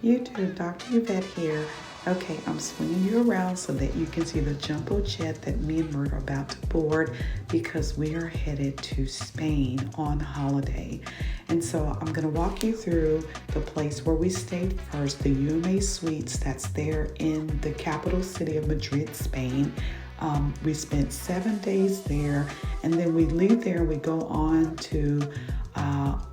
YouTube, Dr. Evette here. Okay, I'm swinging you around so that you can see the jumbo jet that me and Mert are about to board because we are headed to Spain on holiday. And so I'm going to walk you through the place where we stayed first, the UMA Suites that's there in the capital city of Madrid, Spain. We spent 7 days there, and then we leave there and we go on to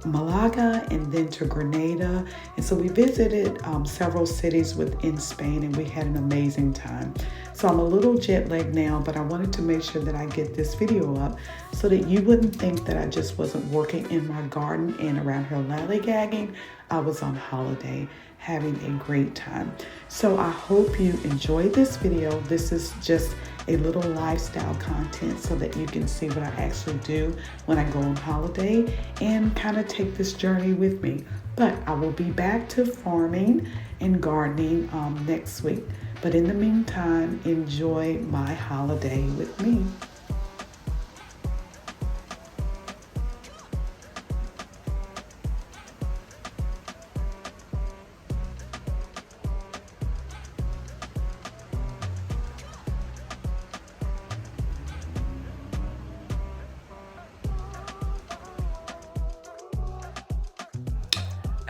Malaga and then to Granada. And so we visited several cities within Spain and we had an amazing time. So I'm a little jet lagged now, but I wanted to make sure that I get this video up so that you wouldn't think that I just wasn't working in my garden and around here lollygagging. I was on holiday having a great time. So I hope you enjoyed this video. This is just a little lifestyle content so that you can see what I actually do when I go on holiday and kind of take this journey with me. But I will be back to farming and gardening next week. But in the meantime, enjoy my holiday with me.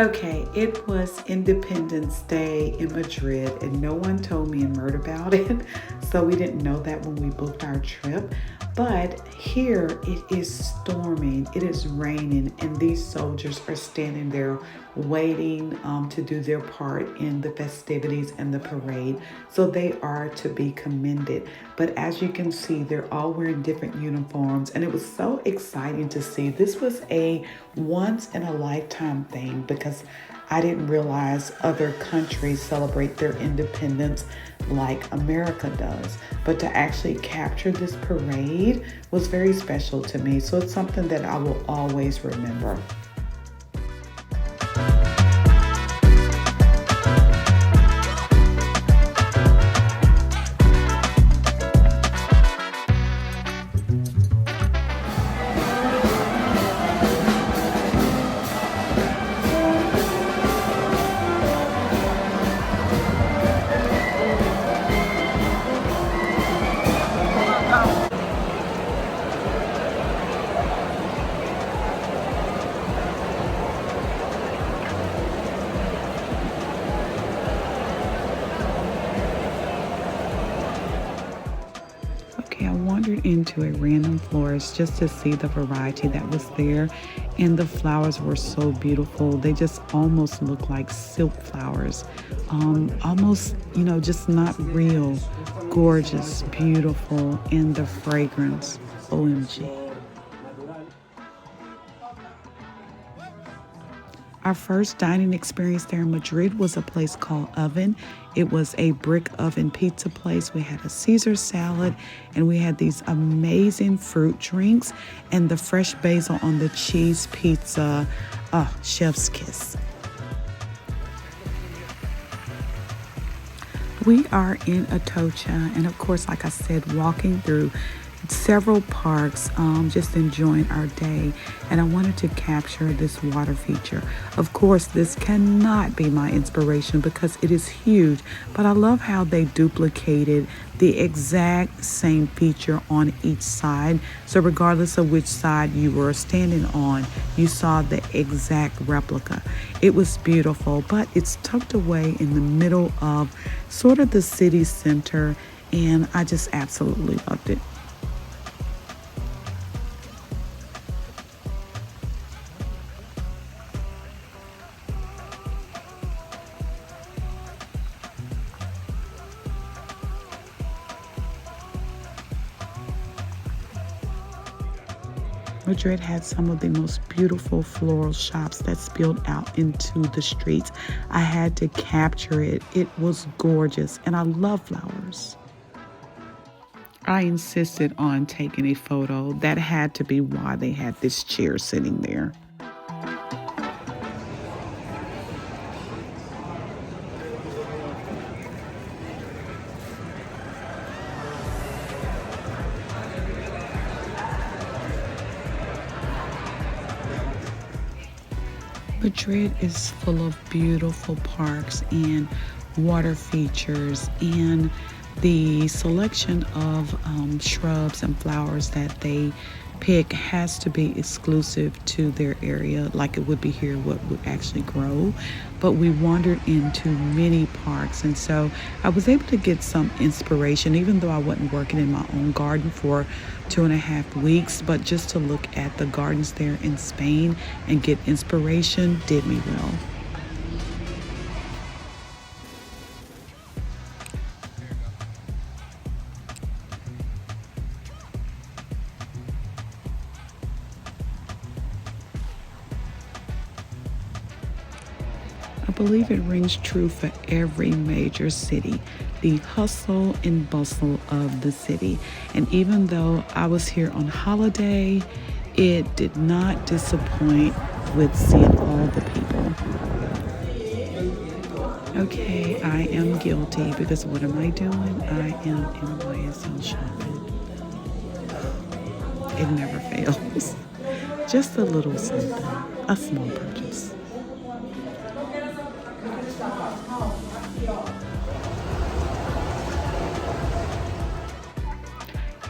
Okay, it was Independence Day in Madrid and no one told me and Mert about it. So we didn't know that when we booked our trip. But here it is storming, it is raining, and these soldiers are standing there waiting to do their part in the festivities and the parade. So they are to be commended. But as you can see, they're all wearing different uniforms, and it was so exciting to see. This was a once in a lifetime thing because I didn't realize other countries celebrate their independence like America does. But to actually capture this parade was very special to me. So it's something that I will always remember. Okay, I wandered into a random florist just to see the variety that was there, and the flowers were so beautiful. They just almost look like silk flowers, almost, just not real. Gorgeous, beautiful, and the fragrance, OMG. Our first dining experience there in Madrid was a place called Oven. It was a brick oven pizza place. We had a Caesar salad and we had these amazing fruit drinks and the fresh basil on the cheese pizza. Chef's kiss. We are in Atocha, and of course, like I said, walking through several parks, just enjoying our day, and I wanted to capture this water feature. Of course, this cannot be my inspiration because it is huge, but I love how they duplicated the exact same feature on each side. So regardless of which side you were standing on, you saw the exact replica. It was beautiful, but it's tucked away in the middle of sort of the city center, and I just absolutely loved it. Madrid had some of the most beautiful floral shops that spilled out into the streets. I had to capture it. It was gorgeous, and I love flowers. I insisted on taking a photo. That had to be why they had this chair sitting there. Madrid is full of beautiful parks and water features, and the selection of shrubs and flowers that they pick has to be exclusive to their area, like it would be here, what would actually grow. But we wandered into many parks, and so I was able to get some inspiration, even though I wasn't working in my own garden for 2.5 weeks. But just to look at the gardens there in Spain and get inspiration did me well. I believe it rings true for every major city, the hustle and bustle of the city. And even though I was here on holiday, it did not disappoint with seeing all the people. Okay, I am guilty because what am I doing? I am in YSL shopping. It never fails. Just a little something, a small purchase.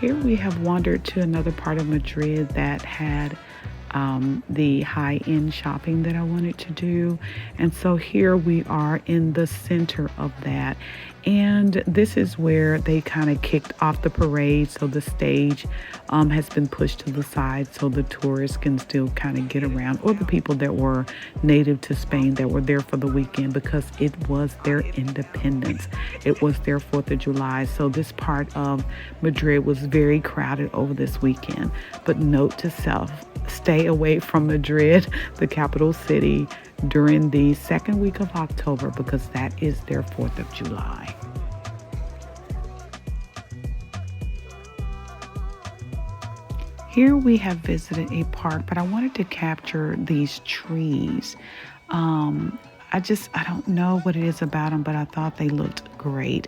Here we have wandered to another part of Madrid that had the high-end shopping that I wanted to do. And so here we are in the center of that. And this is where they kind of kicked off the parade. So the stage has been pushed to the side so the tourists can still kind of get around, or the people that were native to Spain that were there for the weekend, because it was their independence. It was their 4th of July. So this part of Madrid was very crowded over this weekend. But note to self, stay away from Madrid, the capital city, during the second week of October, because that is their 4th of July. Here we have visited a park, but I wanted to capture these trees. I don't know what it is about them, but I thought they looked great.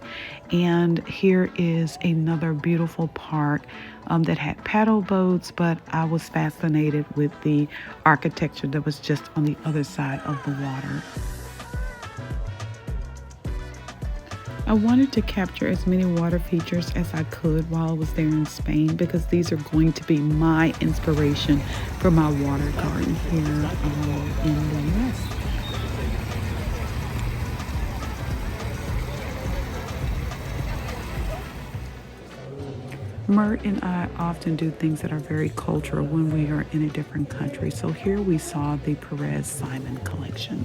And here is another beautiful park that had paddle boats, but I was fascinated with the architecture that was just on the other side of the water. I wanted to capture as many water features as I could while I was there in Spain, because these are going to be my inspiration for my water garden here in the US. Mert and I often do things that are very cultural when we are in a different country. So here we saw the Perez Simon collection.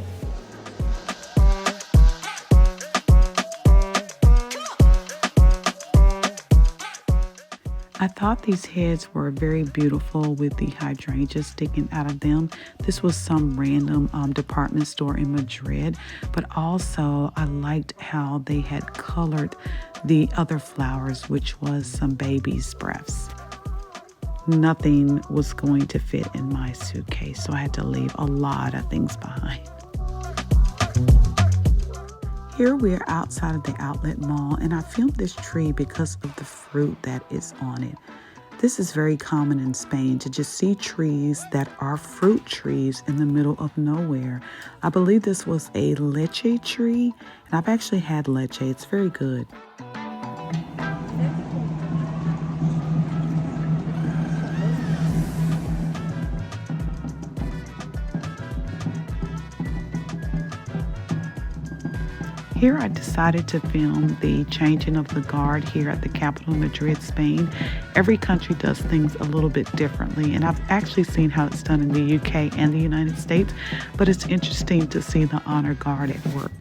I thought these heads were very beautiful with the hydrangeas sticking out of them. This was some random department store in Madrid, but also I liked how they had colored the other flowers, which was some baby's breaths. Nothing was going to fit in my suitcase, so I had to leave a lot of things behind. Here we are outside of the outlet mall, and I filmed this tree because of the fruit that is on it. This is very common in Spain, to just see trees that are fruit trees in the middle of nowhere. I believe this was a leche tree, and I've actually had leche. It's very good. Here I decided to film the changing of the guard here at the capital, Madrid, Spain. Every country does things a little bit differently, and I've actually seen how it's done in the UK and the United States, but it's interesting to see the honor guard at work.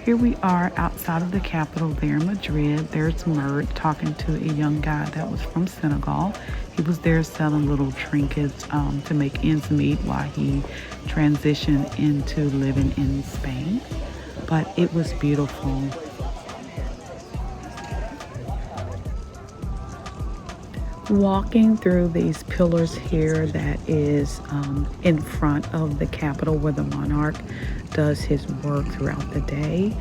Here we are outside of the capital there in Madrid. There's Mert talking to a young guy that was from Senegal. He was there selling little trinkets to make ends meet while he transitioned into living in Spain. But it was beautiful. Walking through these pillars here that is in front of the Capitol where the monarch does his work throughout the day,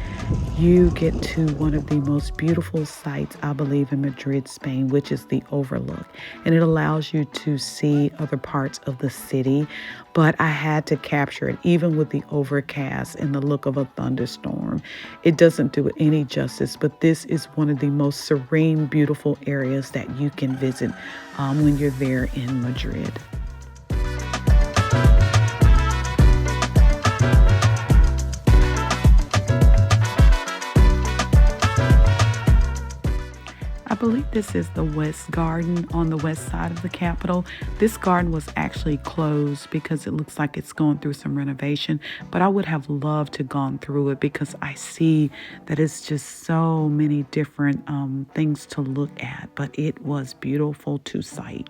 you get to one of the most beautiful sites, I believe, in Madrid, Spain, which is the Overlook. And it allows you to see other parts of the city. But I had to capture it, even with the overcast and the look of a thunderstorm. It doesn't do it any justice, but this is one of the most serene, beautiful areas that you can visit when you're there in Madrid. I believe this is the West Garden on the west side of the capital. This garden was actually closed because it looks like it's going through some renovation, but I would have loved to gone through it because I see that it's just so many different things to look at, but it was beautiful to sight.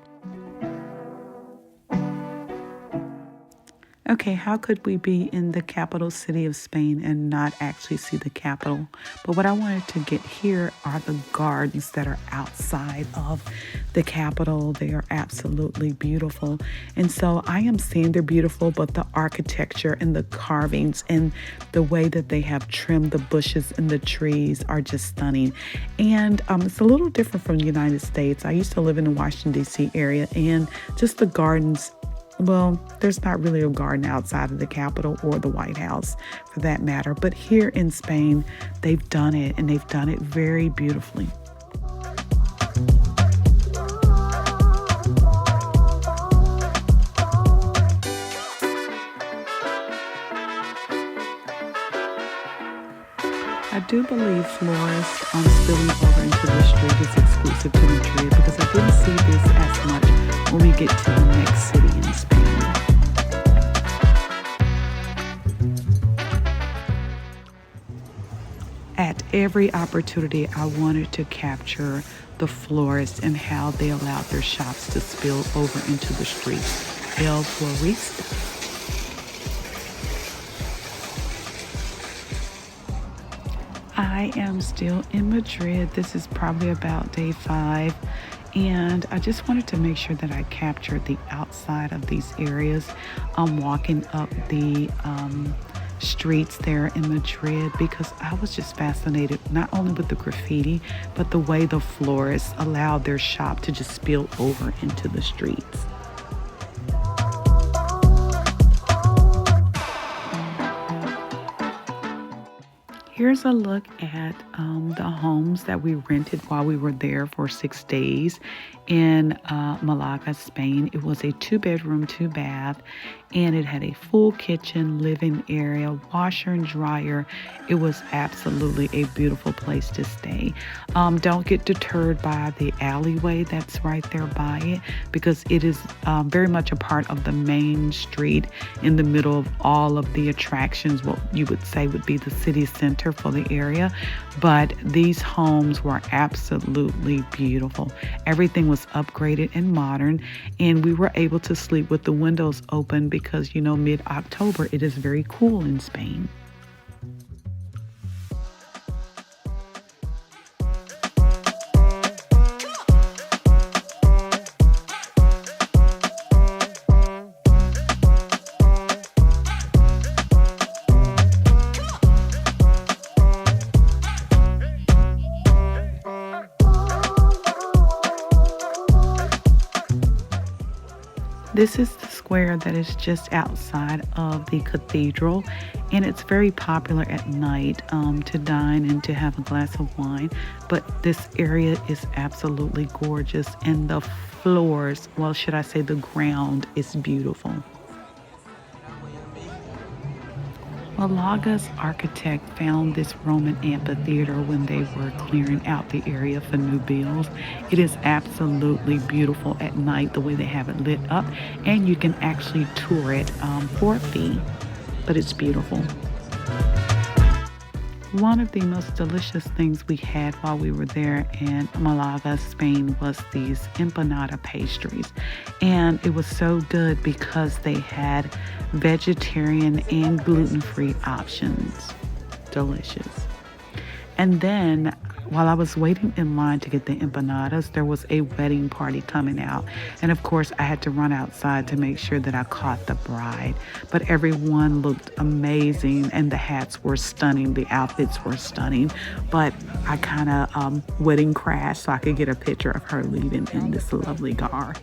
Okay, how could we be in the capital city of Spain and not actually see the capital? But what I wanted to get here are the gardens that are outside of the capital. They are absolutely beautiful. And so I am saying they're beautiful, but the architecture and the carvings and the way that they have trimmed the bushes and the trees are just stunning. And it's a little different from the United States. I used to live in the Washington, D.C. area, and just the gardens. Well, there's not really a garden outside of the Capitol or the White House for that matter. But here in Spain, they've done it, and they've done it very beautifully. I do believe florists spilling over into the street is exclusive to Madrid because I didn't see this as much when we get to the next city in Spain. At every opportunity, I wanted to capture the florists and how they allowed their shops to spill over into the street. El Florista. I am still in Madrid. This is probably about day 5. And I just wanted to make sure that I captured the outside of these areas. I'm walking up the streets there in Madrid because I was just fascinated not only with the graffiti, but the way the florists allowed their shop to just spill over into the streets. Here's a look at the homes that we rented while we were there for 6 days in Malaga, Spain. It was a 2-bedroom, 2-bath, and it had a full kitchen, living area, washer and dryer. It was absolutely a beautiful place to stay. Don't get deterred by the alleyway that's right there by it because it is very much a part of the main street in the middle of all of the attractions, what you would say would be the city center for the area. But these homes were absolutely beautiful. Everything was upgraded and modern, and we were able to sleep with the windows open because, you know, mid-October it is very cool in Spain. This is the square that is just outside of the cathedral, and it's very popular at night to dine and to have a glass of wine. But this area is absolutely gorgeous, and the floors, well, should I say the ground, is beautiful. Malaga's architect found this Roman amphitheater when they were clearing out the area for new builds. It is absolutely beautiful at night, the way they have it lit up, and you can actually tour it for a fee, but it's beautiful. One of the most delicious things we had while we were there in Malaga, Spain, was these empanada pastries. And it was so good because they had vegetarian and gluten-free options. Delicious. And then while I was waiting in line to get the empanadas, there was a wedding party coming out. And of course, I had to run outside to make sure that I caught the bride. But everyone looked amazing and the hats were stunning. The outfits were stunning. But I kind of wedding crashed so I could get a picture of her leaving in this lovely car.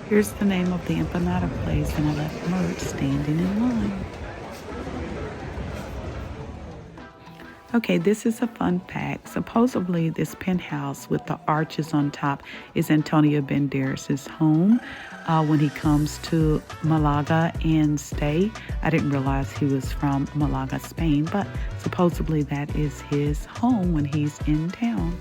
Here's the name of the empanada place, and I left Mert standing in line. Okay, this is a fun fact. Supposedly, this penthouse with the arches on top is Antonio Banderas' home when he comes to Malaga and stay. I didn't realize he was from Malaga, Spain, but supposedly that is his home when he's in town.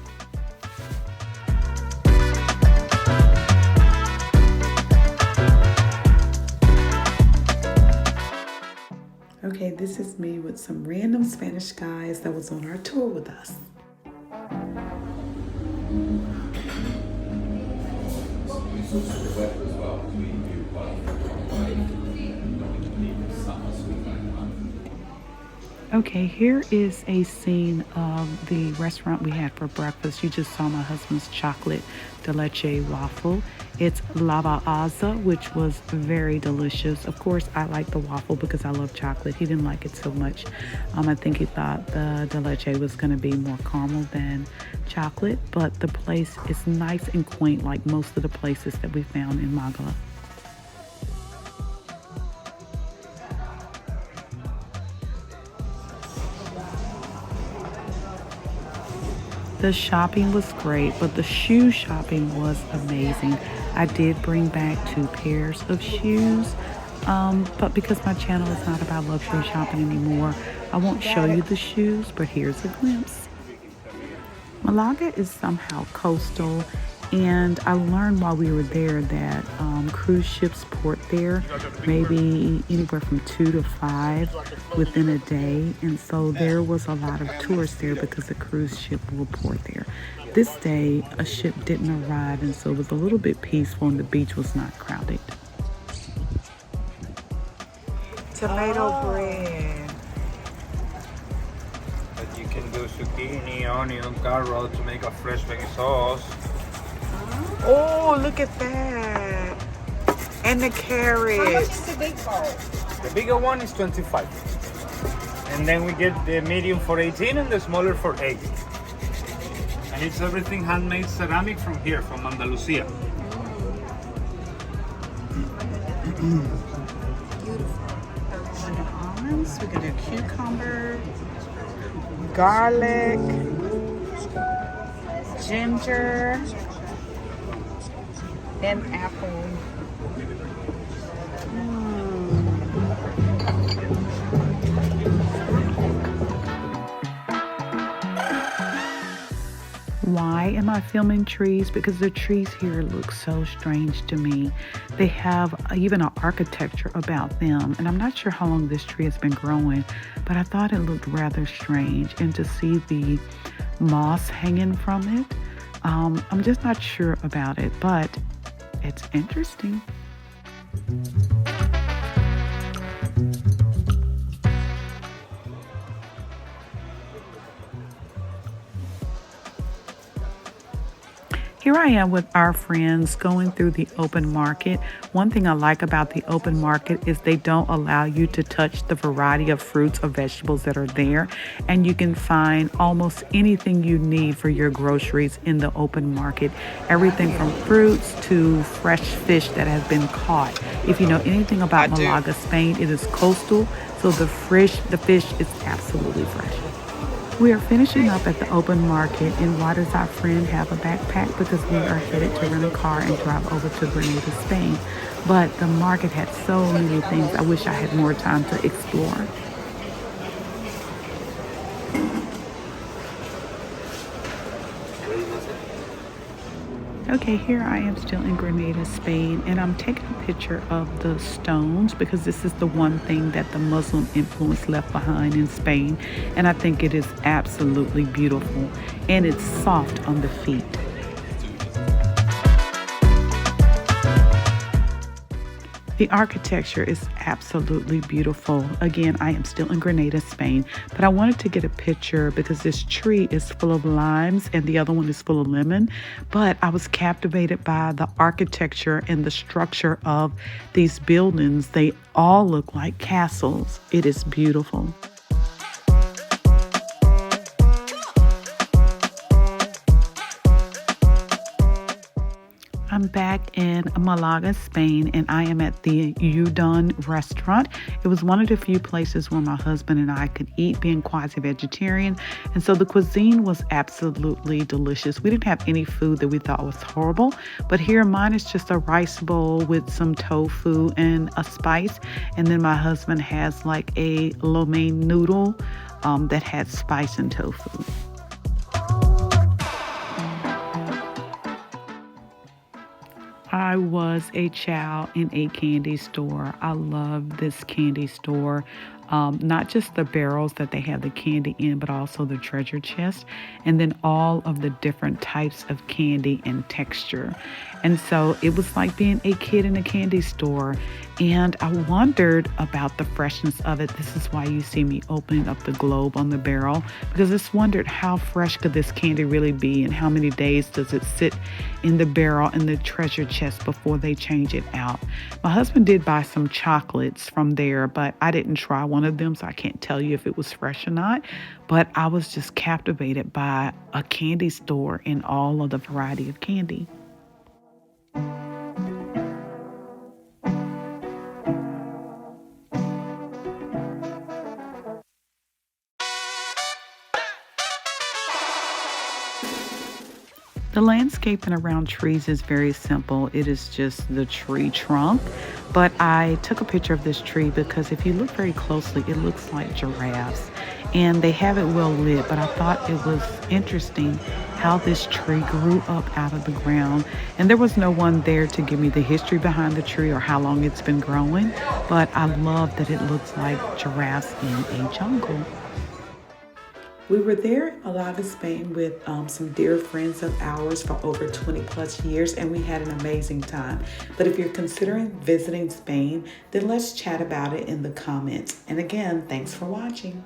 Okay, this is me with some random Spanish guys that was on our tour with us. Okay, here is a scene of the restaurant we had for breakfast. You just saw my husband's chocolate de leche waffle. It's lava aza, which was very delicious. Of course, I like the waffle because I love chocolate. He didn't like it so much. I think he thought the de leche was going to be more caramel than chocolate, but the place is nice and quaint like most of the places that we found in Malaga. The shopping was great, but the shoe shopping was amazing. I did bring back 2 pairs of shoes, but because my channel is not about luxury shopping anymore, I won't show you the shoes, but here's a glimpse. Malaga is somehow coastal, and I learned while we were there that cruise ships port there maybe anywhere from 2 to 5 within a day, and so there was a lot of tourists there because the cruise ship will port there. This day a ship didn't arrive, and so it was a little bit peaceful and the beach was not crowded. Tomato bread. But you can do zucchini, onion, carrot to make a fresh veggie sauce. Oh, look at that. And the carrot. How much is the big bowl? The bigger one is 25. And then we get the medium for 18 and the smaller for 8. And it's everything handmade ceramic from here, from Andalusia. Almonds, we can do cucumber, garlic, ginger, and apple. Why am I filming trees? Because the trees here look so strange to me. They have even an architecture about them, and I'm not sure how long this tree has been growing, but I thought it looked rather strange. And to see the moss hanging from it, I'm just not sure about it, but it's interesting. Here I am with our friends going through the open market. One thing I like about the open market is they don't allow you to touch the variety of fruits or vegetables that are there. And you can find almost anything you need for your groceries in the open market. Everything from fruits to fresh fish that has been caught. If you know anything about Malaga, Spain, it is coastal, so the fish is absolutely fresh. We are finishing up at the open market, and why does our friend have a backpack? Because we are headed to rent a car and drive over to Granada, Spain. But the market had so many things. I wish I had more time to explore. Okay, here I am still in Granada, Spain, and I'm taking a picture of the stones because this is the one thing that the Muslim influence left behind in Spain, and I think it is absolutely beautiful, and it's soft on the feet. The architecture is absolutely beautiful. Again, I am still in Granada, Spain, but I wanted to get a picture because this tree is full of limes and the other one is full of lemon. But I was captivated by the architecture and the structure of these buildings. They all look like castles. It is beautiful. I'm back in Malaga, Spain, and I am at the Udon restaurant. It was one of the few places where my husband and I could eat, being quasi-vegetarian, and so the cuisine was absolutely delicious. We didn't have any food that we thought was horrible, but here mine is just a rice bowl with some tofu and a spice, and then my husband has like a lo mein noodle that had spice and tofu. I was a child in a candy store. I love this candy store. Not just the barrels that they have the candy in, but also the treasure chest, and then all of the different types of candy and texture. And so it was like being a kid in a candy store. And I wondered about the freshness of it. This is why you see me opening up the globe on the barrel, because I just wondered how fresh could this candy really be and how many days does it sit in the barrel in the treasure chest before they change it out. My husband did buy some chocolates from there, but I didn't try one of them, so I can't tell you if it was fresh or not. But I was just captivated by a candy store and all of the variety of candy. The landscaping around trees is very simple. It is just the tree trunk. But I took a picture of this tree because if you look very closely, it looks like giraffes. And they have it well lit, but I thought it was interesting how this tree grew up out of the ground. And there was no one there to give me the history behind the tree or how long it's been growing. But I love that it looks like giraffes in a jungle. We were there in Malaga, Spain with some dear friends of ours for over 20 plus years, and we had an amazing time. But if you're considering visiting Spain, then let's chat about it in the comments. And again, thanks for watching.